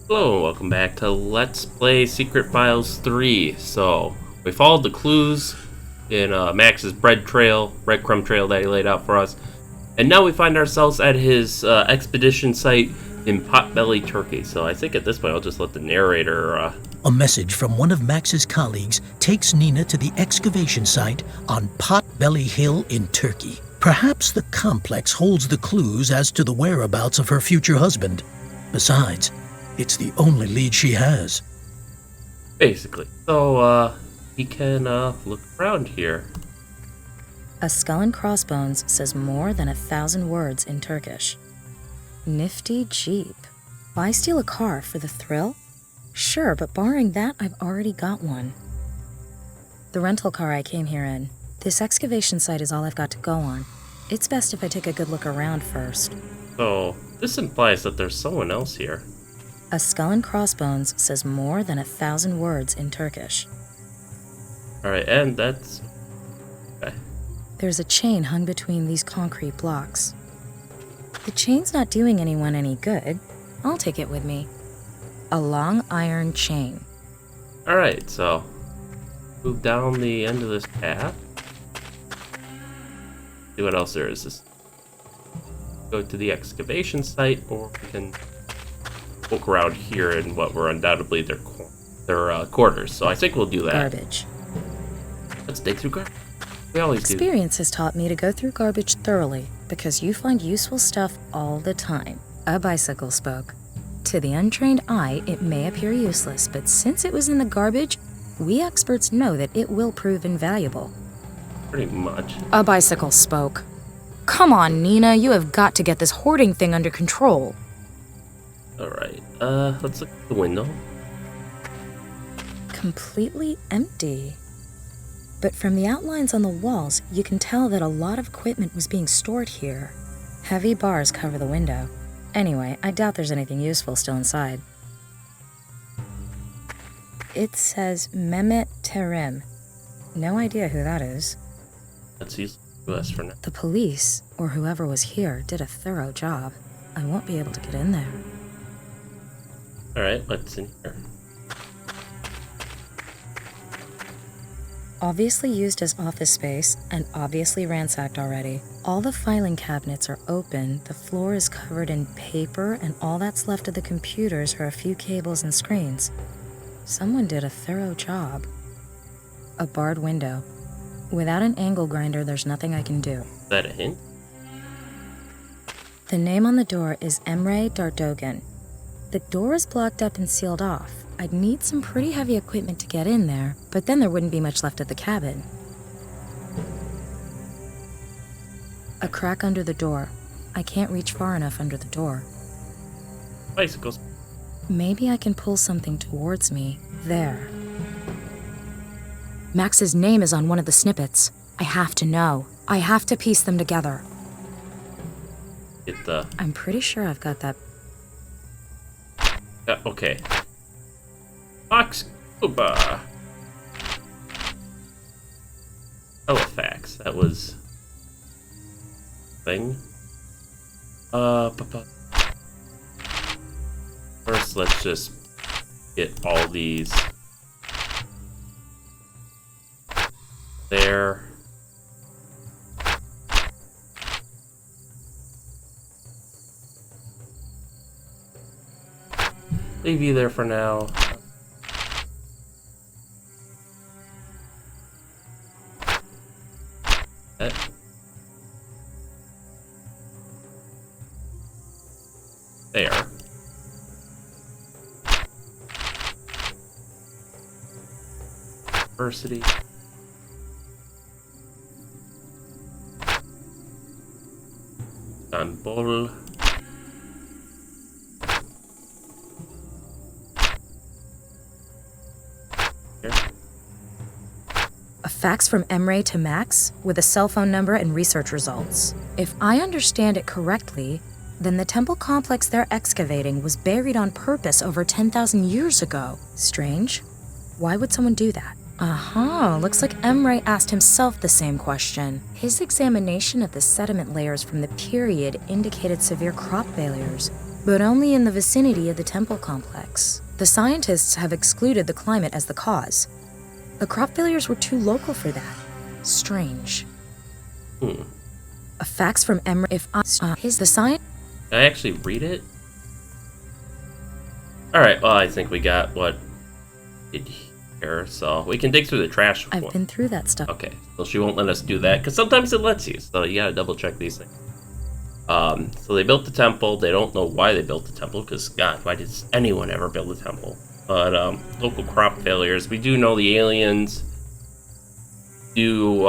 Hello and welcome back to Let's Play Secret Files 3. So, we followed the clues in Max's breadcrumb trail that he laid out for us. And now we find ourselves at his expedition site in Potbelly, Turkey. So I think at this point I'll just let the narrator... A message from one of Max's colleagues takes Nina to the excavation site on Potbelly Hill in Turkey. Perhaps the complex holds the clues as to the whereabouts of her future husband. Besides, it's the only lead she has. Basically. So, he can look around here. A skull and crossbones says more than 1,000 words in Turkish. Nifty Jeep. Why steal a car for the thrill? Sure, but barring that, I've already got one. The rental car I came here in. This excavation site is all I've got to go on. It's best if I take a good look around first. So, this implies that there's someone else here. A skull and crossbones says more than 1,000 words in Turkish. Alright, and that's... okay. There's a chain hung between these concrete blocks. The chain's not doing anyone any good. I'll take it with me. A long iron chain. Alright, so... move down the end of this path. See what else there is. This go to the excavation site, or we can look around here in what were undoubtedly their quarters. So I think we'll do that. Garbage. Let's dig through garbage. We always do. Experience has taught me to go through garbage thoroughly, because you find useful stuff all the time. A bicycle spoke. To the untrained eye, it may appear useless, but since it was in the garbage, we experts know that it will prove invaluable. Pretty much. A bicycle spoke. Come on, Nina, you have got to get this hoarding thing under control. Alright, let's look at the window. Completely empty. But from the outlines on the walls, you can tell that a lot of equipment was being stored here. Heavy bars cover the window. Anyway, I doubt there's anything useful still inside. It says Mehmet Terim. No idea who that is. Let's use US for now. The police, or whoever was here, did a thorough job. I won't be able to get in there. Alright, what's in here? Obviously used as office space, and obviously ransacked already. All the filing cabinets are open, the floor is covered in paper, and all that's left of the computers are a few cables and screens. Someone did a thorough job. A barred window. Without an angle grinder, there's nothing I can do. Is that a hint? The name on the door is Emre Dardogan. The door is blocked up and sealed off. I'd need some pretty heavy equipment to get in there, but then there wouldn't be much left of the cabin. A crack under the door. I can't reach far enough under the door. Bicycles. Maybe I can pull something towards me. There. Max's name is on one of the snippets. I have to know. I have to piece them together. Get the... I'm pretty sure I've got that. okay. Fox Cuba. Halifax. That was... thing. First, let's just get all these there. Leave you there for now. There. Diversity. Istanbul. Here. A fax from Emre to Max with a cell phone number and research results. If I understand it correctly, then the temple complex they're excavating was buried on purpose over 10,000 years ago. Strange. Why would someone do that? Looks like Emre asked himself the same question. His examination of the sediment layers from the period indicated severe crop failures. but only in the vicinity of the temple complex. The scientists have excluded the climate as the cause. The crop failures were too local for that. Strange. A fax from Emery. If the science. Can I actually read it? Alright, well, I think we got what did here, so we can dig through the trash. I've been through that stuff. Okay, so she won't let us do that, because sometimes it lets you, so you gotta double check these things. So they built the temple. They don't know why they built the temple, because, God, why did anyone ever build a temple? But, local crop failures. We do know the aliens do,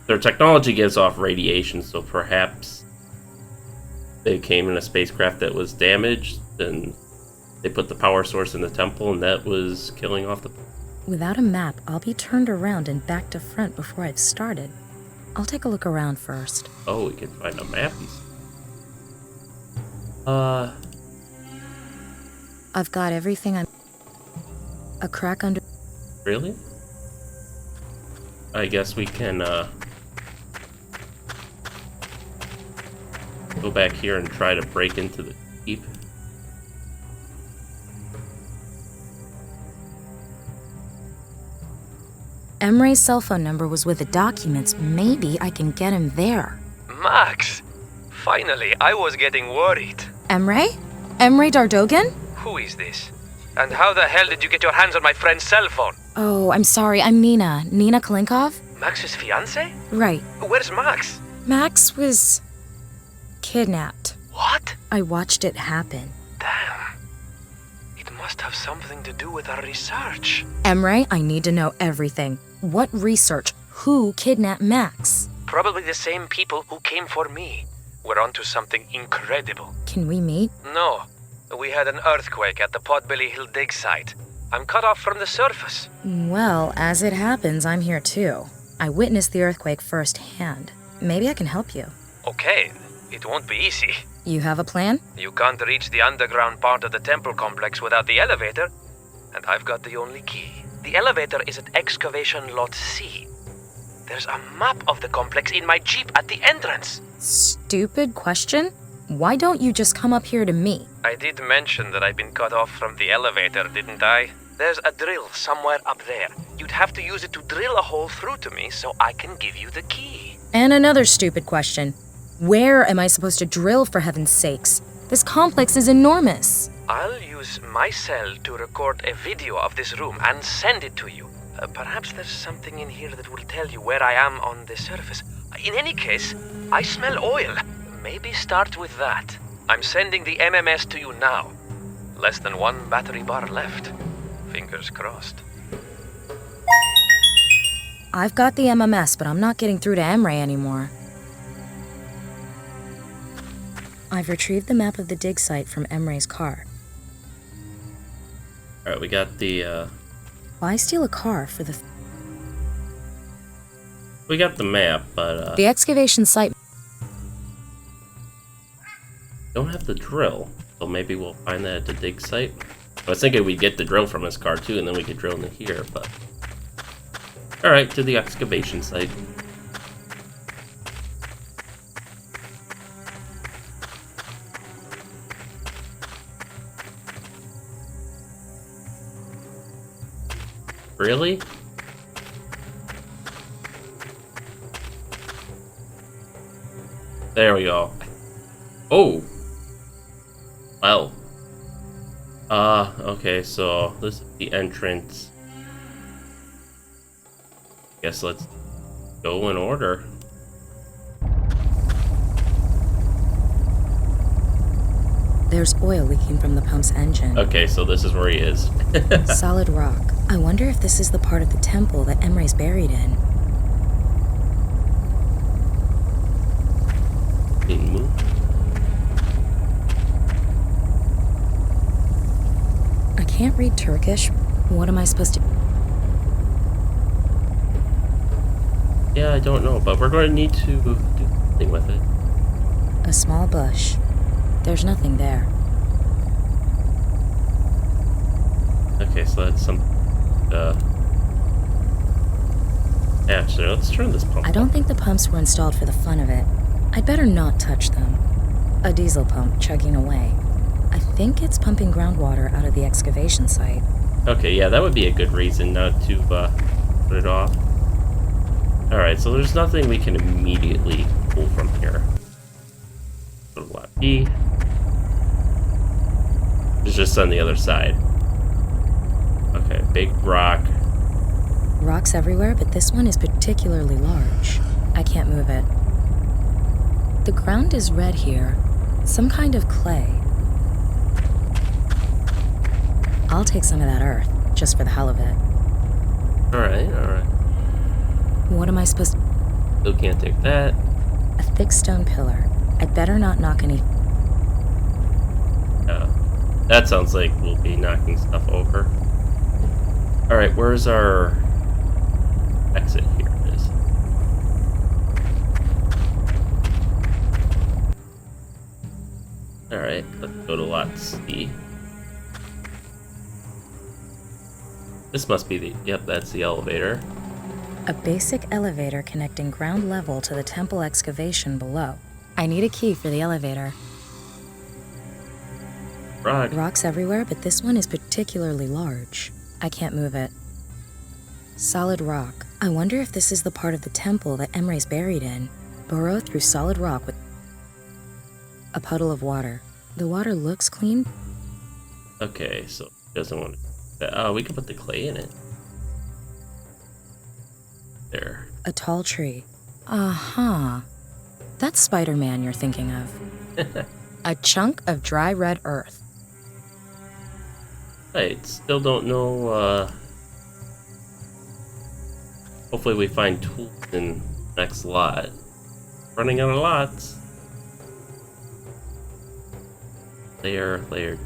their technology gives off radiation, so perhaps they came in a spacecraft that was damaged, and they put the power source in the temple, and that was killing off the... Without a map, I'll be turned around and back to front before I've started. I'll take a look around first. Oh, we can find a map. I've got everything I'm... A crack under... Really? I guess we can, go back here and try to break into the keep. Emre's cell phone number was with the documents. Maybe I can get him there. Max! Finally, I was getting worried. Emre? Emre Dardogan? Who is this? And how the hell did you get your hands on my friend's cell phone? Oh, I'm sorry. I'm Nina. Nina Kalinkov? Max's fiancé? Right. Where's Max? Max was... kidnapped. What? I watched it happen. Damn. It must have something to do with our research. Emre, I need to know everything. What research? Who kidnapped Max? Probably the same people who came for me. We're onto something incredible. Can we meet? No. We had an earthquake at the Potbelly Hill dig site. I'm cut off from the surface. Well, as it happens, I'm here too. I witnessed the earthquake firsthand. Maybe I can help you. Okay, it won't be easy. You have a plan? You can't reach the underground part of the temple complex without the elevator, and I've got the only key. The elevator is at excavation lot C. There's a map of the complex in my Jeep at the entrance. Stupid question? Why don't you just come up here to me? I did mention that I've been cut off from the elevator, didn't I? There's a drill somewhere up there. You'd have to use it to drill a hole through to me so I can give you the key. And another stupid question. Where am I supposed to drill, for heaven's sakes? This complex is enormous. I'll use my cell to record a video of this room and send it to you. Perhaps there's something in here that will tell you where I am on the surface. In any case, I smell oil. Maybe start with that. I'm sending the MMS to you now. Less than one battery bar left. Fingers crossed. I've got the MMS, but I'm not getting through to Emre anymore. I've retrieved the map of the dig site from Emre's car. Alright, we got the, Why steal a car for the... we got the map, but, The excavation site... don't have the drill, so maybe we'll find that at the dig site. I was thinking we'd get the drill from his car too, and then we could drill into here, but... Alright, to the excavation site. Really? There we go. Oh! Well. Okay, so this is the entrance. Guess let's go in order. There's oil leaking from the pump's engine. Okay, so this is where he is. Solid rock. I wonder if this is the part of the temple that Emre's buried in. Didn't move. I can't read Turkish. What am I supposed to... Yeah, I don't know, but we're going to need to do something with it. A small bush. There's nothing there. Okay, so that's some... Actually, let's turn this pump I don't think the pumps were installed for the fun of it. I'd better not touch them. A diesel pump chugging away. I think it's pumping groundwater out of the excavation site. Okay, yeah, that would be a good reason not to put it off. Alright, so there's nothing we can immediately pull from here. Go to lot B. It's just on the other side. Okay, big rock. Rocks everywhere, but this one is particularly large. I can't move it. The ground is red here. Some kind of clay. I'll take some of that earth, just for the hell of it. Alright, alright. What am I supposed to... Still can't take that. A thick stone pillar. I'd better not knock any... That sounds like we'll be knocking stuff over. Alright, where's our exit? Here it is. Alright, let's go to lot C. This must be the... Yep, that's the elevator. A basic elevator connecting ground level to the temple excavation below. I need a key for the elevator. Rock. Rocks everywhere, but this one is particularly large. I can't move it. Solid rock. I wonder if this is the part of the temple that Emre's buried in. Burrow through solid rock with a puddle of water. The water looks clean. Okay, so it doesn't want to... Oh, we can put the clay in it. There. A tall tree. Uh-huh. That's Spider-Man you're thinking of. A chunk of dry red earth. Right, still don't know, hopefully we find tools in next lot. Running out of lots. Layer 2.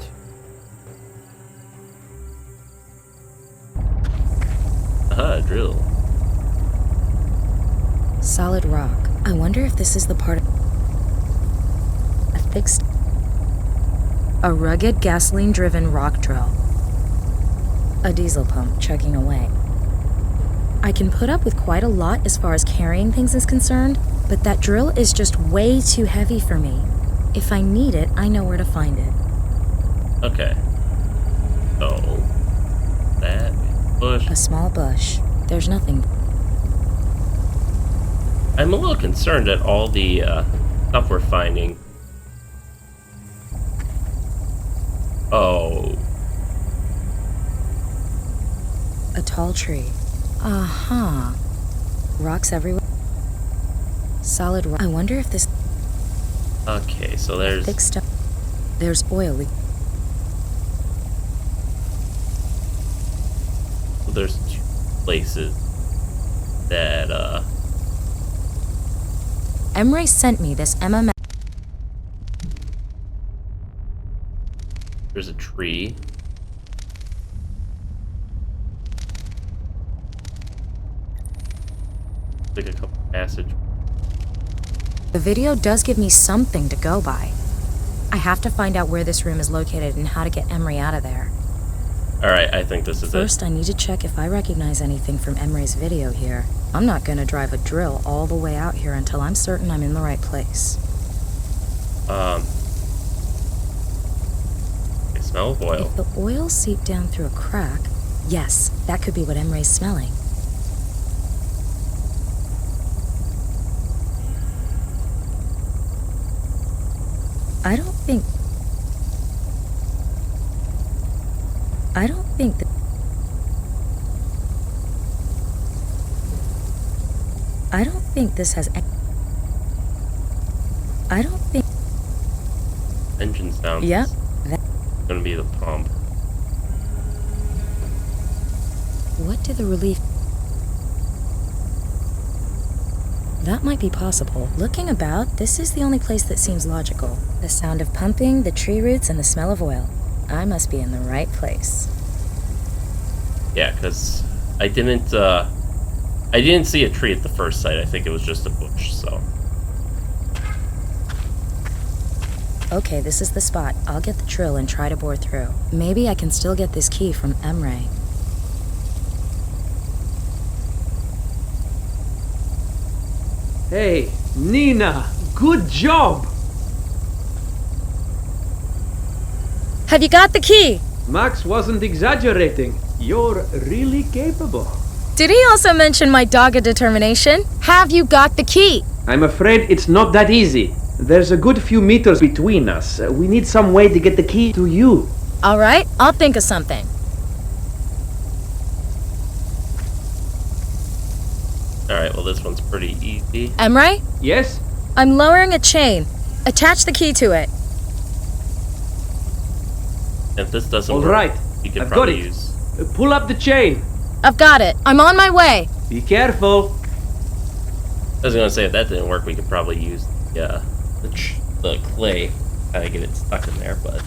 Aha, drill. Solid rock. I wonder if this is the part of... A fixed... A rugged gasoline-driven rock drill. A diesel pump chugging away. I can put up with quite a lot as far as carrying things is concerned, but that drill is just way too heavy for me. If I need it, I know where to find it. Okay. So, that bush. A small bush. There's nothing. I'm a little concerned at all the stuff we're finding. Oh. A tall tree. Uh-huh. Rocks everywhere. Solid rock. I wonder if this... Okay, so there's... Thick stuff. There's oil. So there's 2 places that, Emre sent me this MMS. There's a tree. Like a couple passage. The video does give me something to go by. I have to find out where this room is located and how to get Emre out of there. Alright, I think this is First, I need to check if I recognize anything from Emre's video here. I'm not gonna drive a drill all the way out here until I'm certain I'm in the right place. I smell of oil. If the oil seeped down through a crack, yes, that could be what Emre's smelling. I don't think that... I don't think this has... I don't think... Engine sound. Yep. It's gonna be the pump. What did the relief... That might be possible. Looking about, this is the only place that seems logical. The sound of pumping, the tree roots, and the smell of oil. I must be in the right place. Yeah, because I didn't see a tree at the first sight. I think it was just a bush, so. Okay, this is the spot. I'll get the drill and try to bore through. Maybe I can still get this key from Emre. Hey, Nina, good job! Have you got the key? Max wasn't exaggerating. You're really capable. Did he also mention my dogged determination? Have you got the key? I'm afraid it's not that easy. There's a good few meters between us. We need some way to get the key to you. All right, I'll think of something. Alright, well this one's pretty easy. Emre, Yes? I'm lowering a chain. Attach the key to it. If this doesn't All work, right. you could I've got probably it. use... Pull up the chain. I've got it. I'm on my way. Be careful. I was gonna say, if that didn't work, we could probably use the clay. Kind of get it stuck in there, but...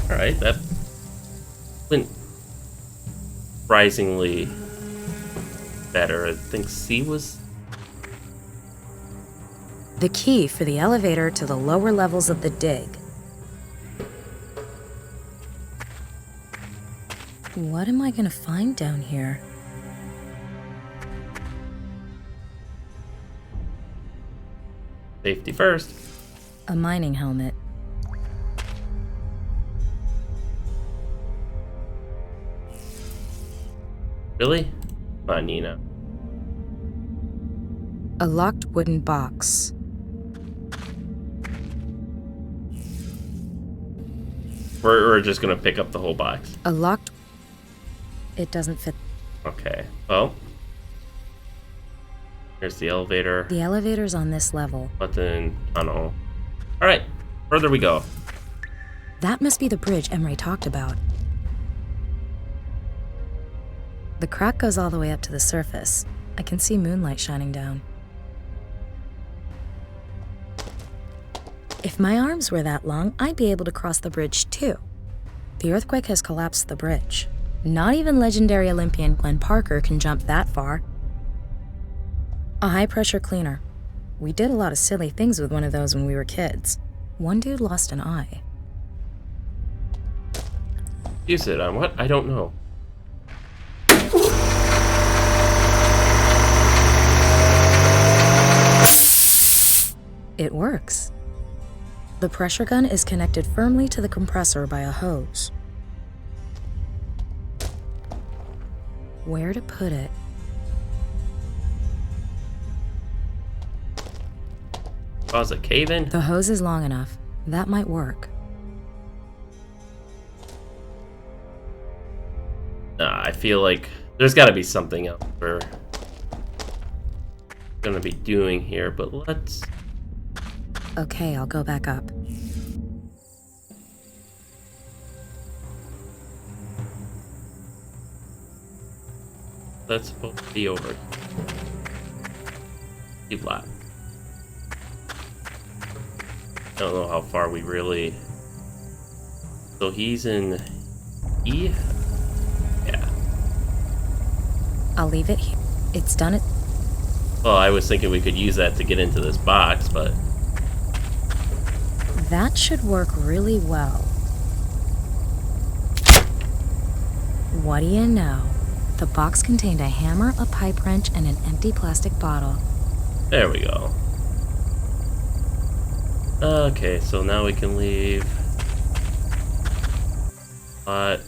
Alright, that went surprisingly better. I think C was... The key for the elevator to the lower levels of the dig. What am I gonna find down here? Safety first. A mining helmet. Really? Come on, Nina. A locked wooden box. We're just gonna pick up the whole box. A locked... It doesn't fit. Okay, well. Here's the elevator. The elevator's on this level. Button, tunnel. Alright, further we go. That must be the bridge Emre talked about. The crack goes all the way up to the surface. I can see moonlight shining down. If my arms were that long, I'd be able to cross the bridge too. The earthquake has collapsed the bridge. Not even legendary Olympian Glenn Parker can jump that far. A high-pressure cleaner. We did a lot of silly things with one of those when we were kids. One dude lost an eye. Use it on what? I don't know. It works. The pressure gun is connected firmly to the compressor by a hose. Where to put it? Cause a cave in? The hose is long enough. That might work. Nah, I feel like there's gotta be something else we're gonna be doing here, but let's... Okay, I'll go back up. That's supposed to be over. Keep lap. I don't know how far we really... So he's in E? Yeah. I'll leave it here. It's done it. Well, I was thinking we could use that to get into this box, but... That should work really well. What do you know? The box contained a hammer, a pipe wrench, and an empty plastic bottle. There we go. Okay, so now we can leave. But...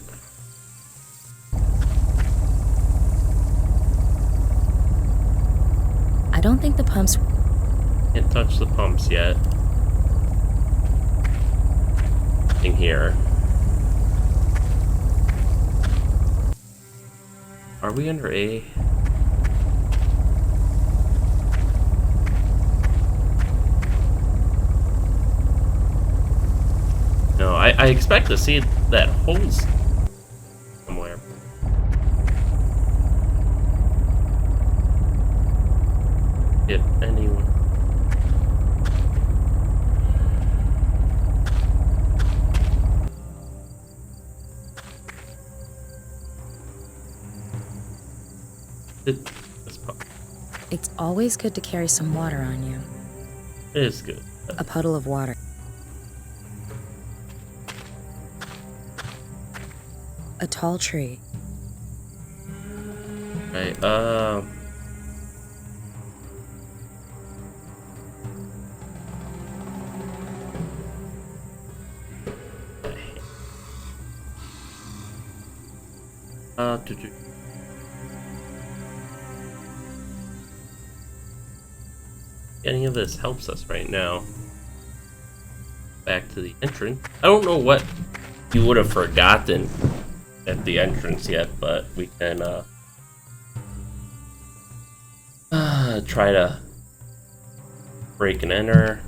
I don't think the pumps... Can't touch the pumps yet. In here. Are we under A? No, I expect to see that hose somewhere. If anyone. It's always good to carry some water on you. It is good. A puddle of water. A tall tree. Right, Any of this helps us right now. Back to the entrance. I don't know what you would have forgotten at the entrance yet, but we can try to break and enter.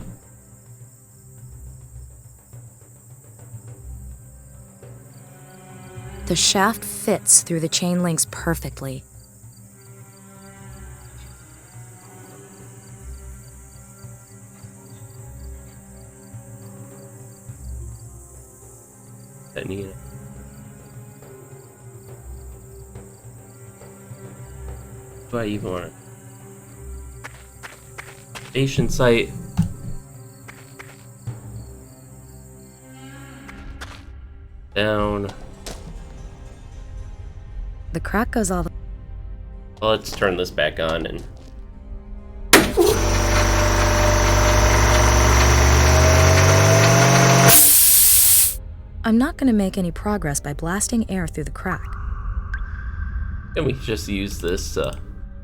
The shaft fits through the chain links perfectly. That need it. Do I even want to? Station site. Down. The crack goes all the... Well, let's turn this back on and... I'm not going to make any progress by blasting air through the crack. And we just use this fell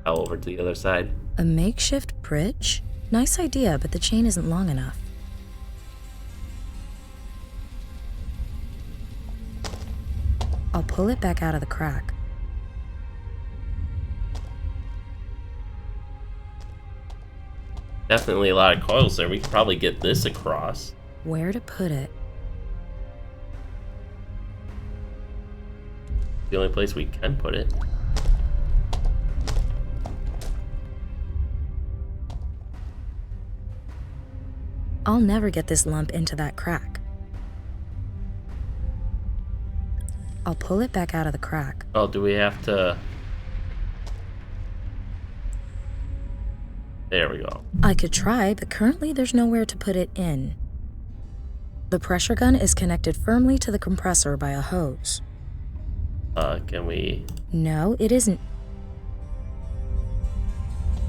over to the other side. A makeshift bridge? Nice idea, but the chain isn't long enough. I'll pull it back out of the crack. Definitely a lot of coils there. We could probably get this across. Where to put it? The only place we can put it. I'll never get this lump into that crack. I'll pull it back out of the crack. Oh, do we have to... There we go. I could try, but currently there's nowhere to put it in. The pressure gun is connected firmly to the compressor by a hose. Can we... No, it isn't.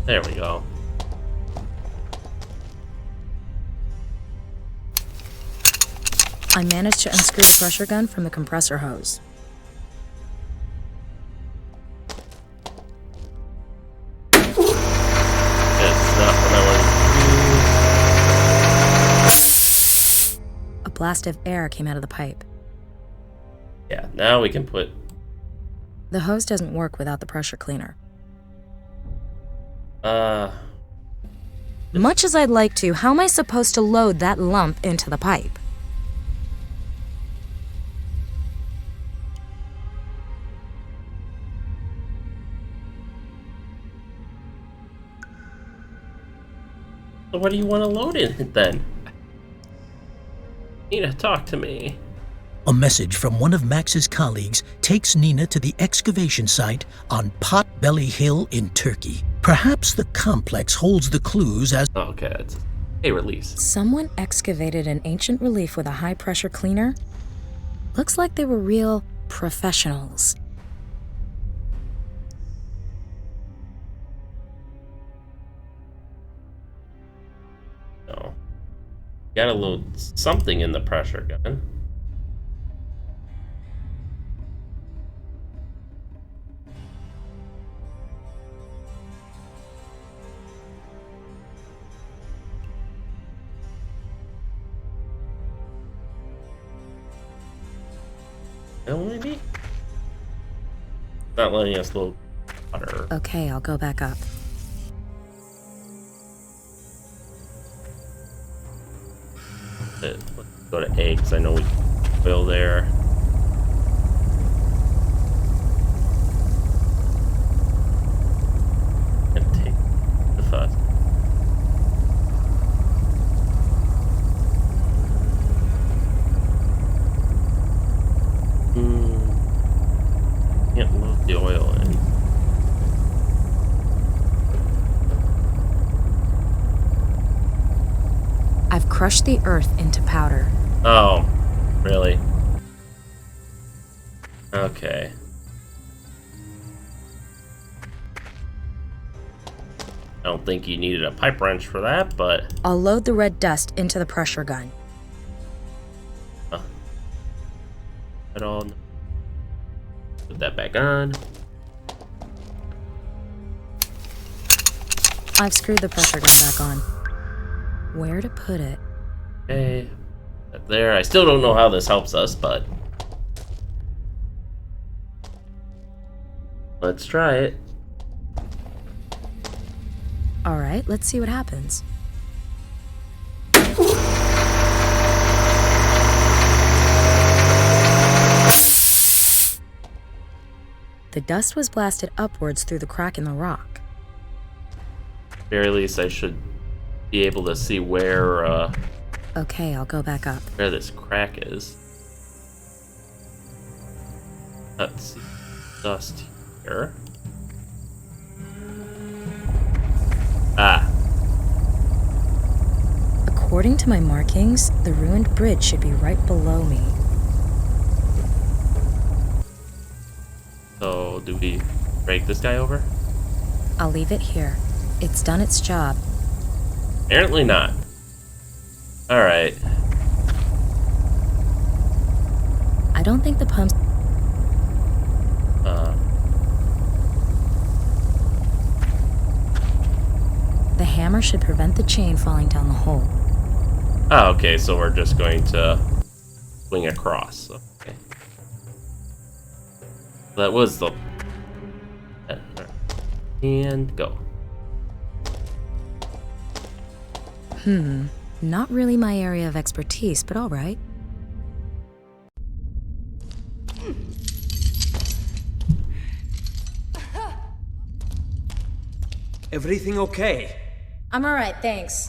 There we go. I managed to unscrew the pressure gun from the compressor hose. It's not what I want to do. A blast of air came out of the pipe. Yeah, now we can put... The hose doesn't work without the pressure cleaner. Much as I'd like to, how am I supposed to load that lump into the pipe? So what do you want to load in it then? Nina, talk to me. A message from one of Max's colleagues takes Nina to the excavation site on Potbelly Hill in Turkey. Perhaps the complex holds the clues as... Oh, okay, that's a release. Someone excavated an ancient relief with a high-pressure cleaner. Looks like they were real professionals. No. Gotta load something in the pressure gun. Maybe? Not letting us load water. Okay, I'll go back up. Let's go to A, because I know we can oil there. And take the fuzz. Can't load the oil in. I've crushed the earth into powder. Oh, really? Okay. I don't think you needed a pipe wrench for that, but... I'll load the red dust into the pressure gun. At all. Put that back on. I've screwed the pressure gun back on. Where to put it? Okay. Up there. I still don't know how this helps us, but let's try it. Alright, let's see what happens. The dust was blasted upwards through the crack in the rock. At very least, I should be able to see where Okay, I'll go back up. where this crack is. Let's see. Dust here. Ah. According to my markings, the ruined bridge should be right below me. So, do we break this guy over? I'll leave it here. It's done its job. Apparently not. Alright. I don't think the pumps... The hammer should prevent the chain falling down the hole. Oh, okay, so we're just going to swing across. Okay. That was the... And go. Not really my area of expertise, but alright. Everything okay? I'm alright, thanks.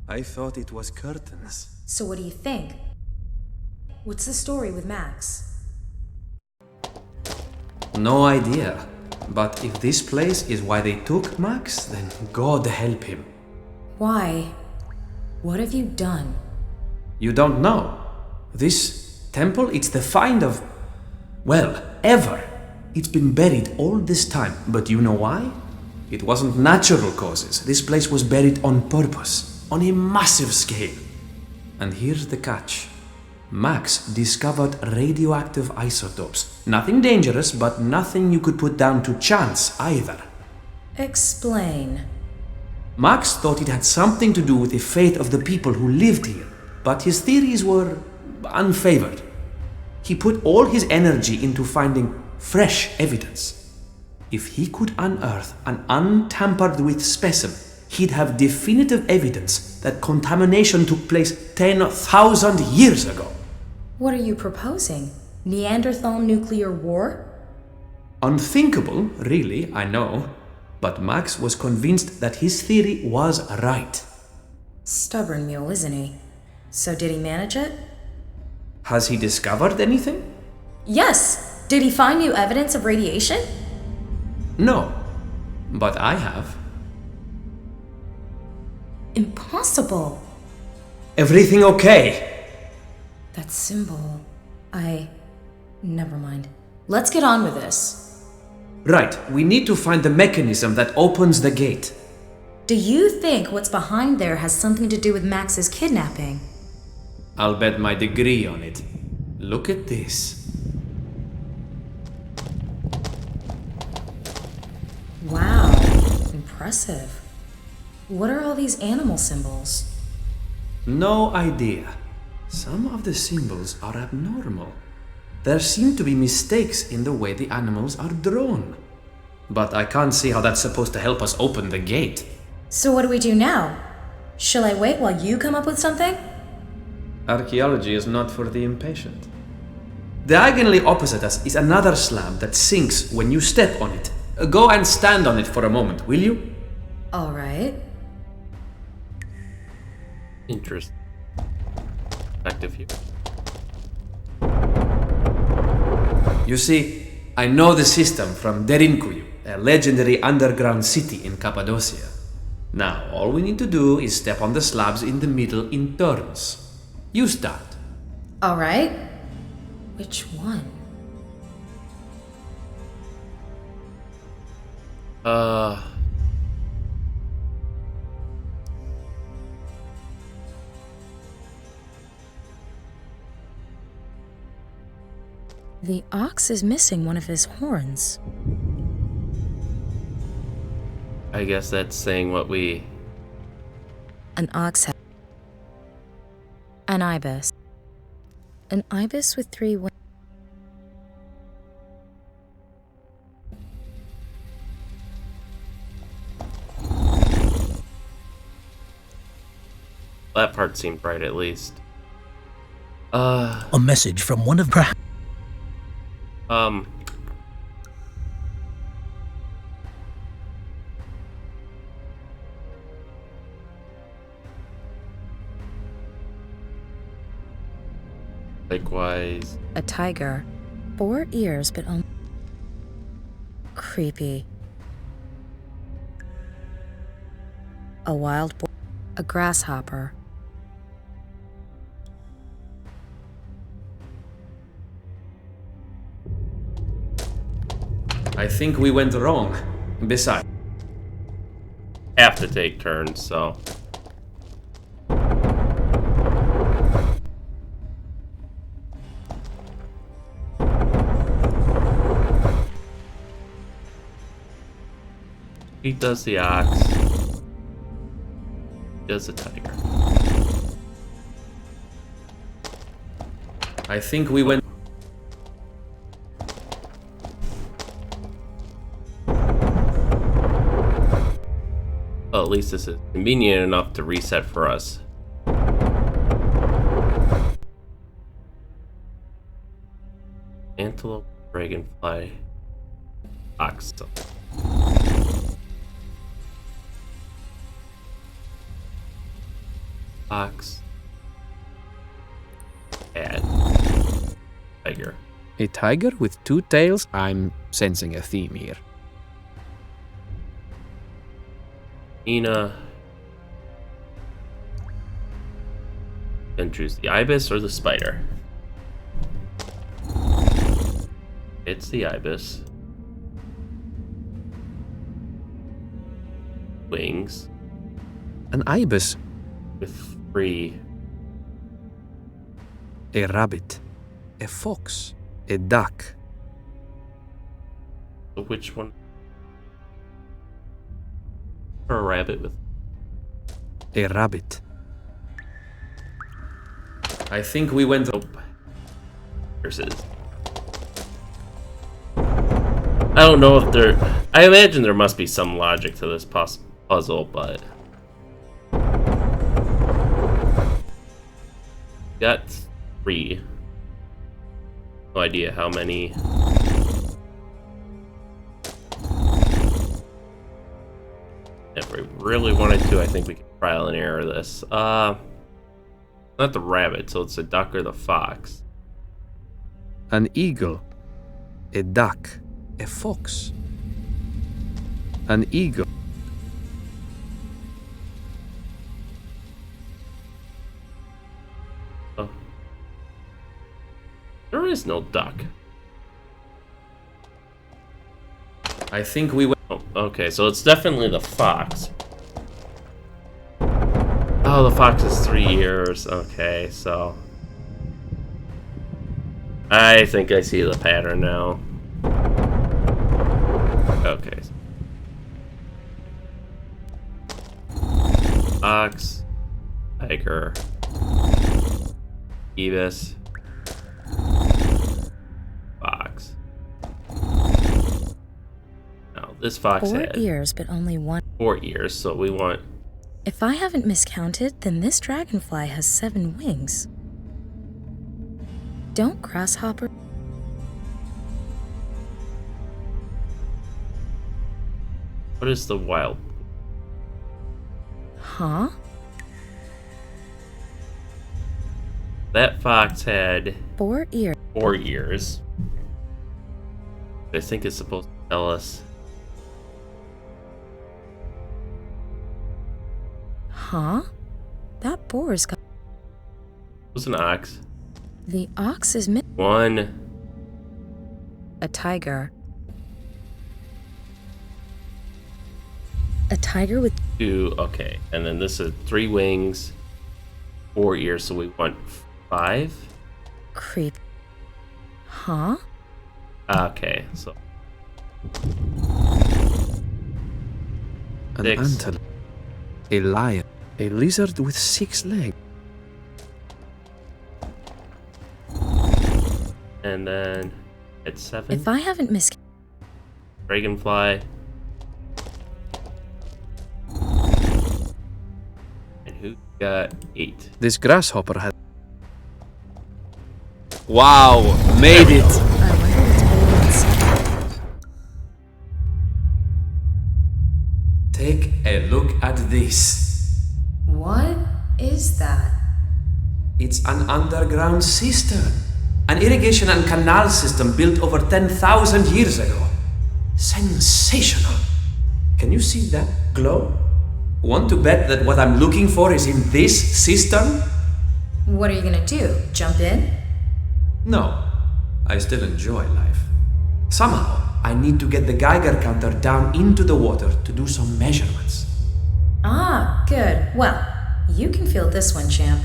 I thought it was curtains. So what do you think? What's the story with Max? No idea. But if this place is why they took Max, then God help him. Why? What have you done? You don't know. This temple, it's the find of... well, ever. It's been buried all this time, but you know why? It wasn't natural causes. This place was buried on purpose, on a massive scale. And here's the catch. Max discovered radioactive isotopes. Nothing dangerous, but nothing you could put down to chance either. Explain. Max thought it had something to do with the fate of the people who lived here, but his theories were unfavored. He put all his energy into finding fresh evidence. If he could unearth an untampered with specimen, he'd have definitive evidence that contamination took place 10,000 years ago. What are you proposing? Neanderthal nuclear war? Unthinkable, really, I know. But Max was convinced that his theory was right. Stubborn mule, isn't he? So did he manage it? Has he discovered anything? Yes! Did he find new evidence of radiation? No, but I have. Impossible! Everything okay? That symbol... Never mind. Let's get on with this. Right, we need to find the mechanism that opens the gate. Do you think what's behind there has something to do with Max's kidnapping? I'll bet my degree on it. Look at this. Wow, impressive. What are all these animal symbols? No idea. Some of the symbols are abnormal. There seem to be mistakes in the way the animals are drawn. But I can't see how that's supposed to help us open the gate. So what do we do now? Shall I wait while you come up with something? Archaeology is not for the impatient. Diagonally opposite us is another slab that sinks when you step on it. Go and stand on it for a moment, will you? Alright. Interesting. Active here. You see, I know the system from Derinkuyu, a legendary underground city in Cappadocia. Now, all we need to do is step on the slabs in the middle in turns. You start. Alright. Which one? The ox is missing one of his horns. I guess that's saying what we... An ox head. An ibis. An ibis with 3 wings. That part seemed right, at least. A message from one of perhaps... Likewise. A tiger. 4 ears, but only... Creepy. A wild boar. A grasshopper. I think we went wrong. Besides, Have to take turns, so... He does the ox. He does the tiger. I think we went... Well, at least this is convenient enough to reset for us. Antelope, dragonfly, ox. Ox. Cat. Tiger. A tiger with 2 tails? I'm sensing a theme here. Nina. Then choose the ibis or the spider. It's the ibis. Wings An ibis, with 3. a rabbit, a fox, a duck, So which one? Or a rabbit with... a rabbit, I think we went... Nope. Versus. I don't know if there... I imagine there must be some logic to this puzzle, but... Got 3. No idea how many... If we really wanted to, I think we could trial and error this. Not the rabbit, so it's the duck or the fox. an eagle, a duck, a fox, an eagle. Oh. There is no duck. I think we went... Oh, okay, so it's definitely the fox. Oh, the fox is 3 years. Okay, so... I think I see the pattern now. Okay. Ox, tiger, ibis, fox. Now, this fox 4 had ears, but only 1. 4 ears, so we want... If I haven't miscounted, then this dragonfly has 7 wings. Don't grasshopper... What is the wild? Huh? That fox had 4 ears. 4 ears. I think it's supposed to tell us. Huh? That boar's got... It was an ox. The ox is 1. a tiger. A tiger with 2. Okay, and then this is 3 wings, 4 ears, so we want 5. creep. Huh? Okay, so An 6. antelope, a lion, a lizard with 6 legs. And then it's 7. If I haven't missed... Dragonfly. And who got 8? This grasshopper had... Wow, made it! I wonder what's holding inside. Take a look at this. What is that? It's an underground cistern. An irrigation and canal system built over 10,000 years ago. Sensational. Can you see that glow? Want to bet that what I'm looking for is in this cistern? What are you gonna do? Jump in? No. I still enjoy life. Somehow, I need to get the Geiger counter down into the water to do some measurements. Ah, good. Well, you can feel this one, champ.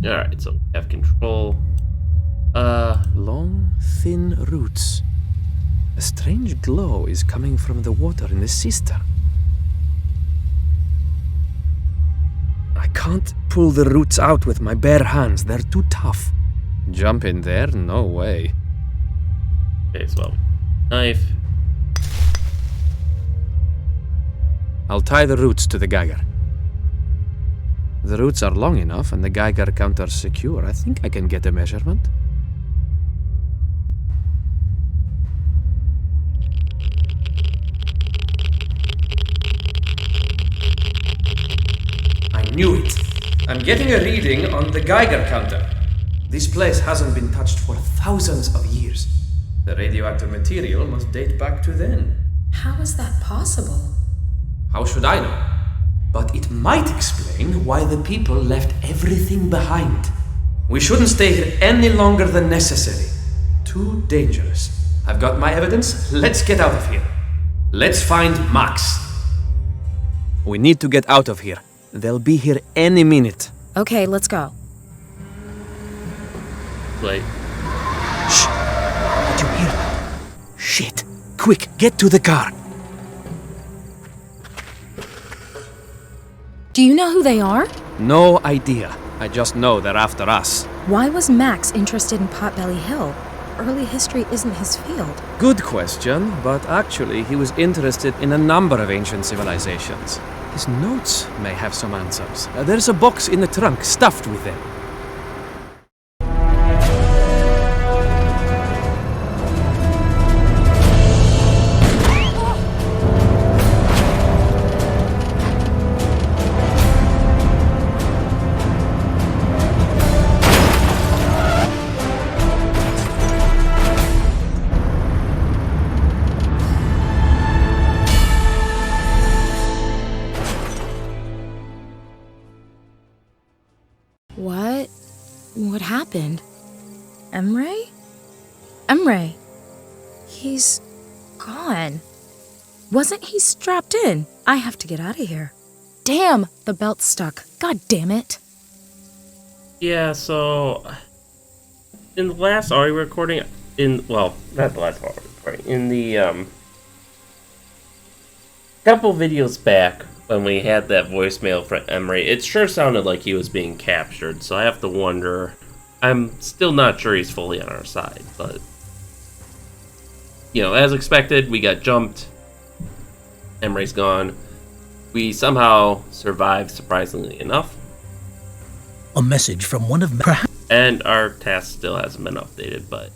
Alright, so we have control. Long, thin roots. A strange glow is coming from the water in the cistern. I can't pull the roots out with my bare hands. They're too tough. Jump in there? No way. Okay, so knife. I'll tie the roots to the Geiger. The roots are long enough and the Geiger counter secure. I think I can get a measurement. I knew it. I'm getting a reading on the Geiger counter. This place hasn't been touched for thousands of years. The radioactive material must date back to then. How is that possible? How should I know? But it might explain why the people left everything behind. We shouldn't stay here any longer than necessary. Too dangerous. I've got my evidence. Let's get out of here. Let's find Max. We need to get out of here. They'll be here any minute. Okay, let's go. Like, Shh! Did you hear that? Shit! Quick, get to the car! Do you know who they are? No idea. I just know they're after us. Why was Max interested in Potbelly Hill? Early history isn't his field. Good question, but actually he was interested in a number of ancient civilizations. His notes may have some answers. There's a box in the trunk stuffed with them. What happened? Emre? Emre! He's gone. Wasn't he strapped in? I have to get out of here. Damn, the belt's stuck. God damn it. yeah, so in the last audio recording, not the last audio recording, in the couple videos back when we had that voicemail from Emre, it sure sounded like he was being captured, so I have to wonder. I'm still not sure he's fully on our side, but as expected, we got jumped. Emre's gone. We somehow survived, surprisingly enough. A message from one of... Perhaps... And our task still hasn't been updated, but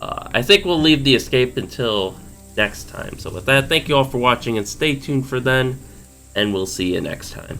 I think we'll leave the escape until next time. So with that, thank you all for watching, and stay tuned for then, and we'll see you next time.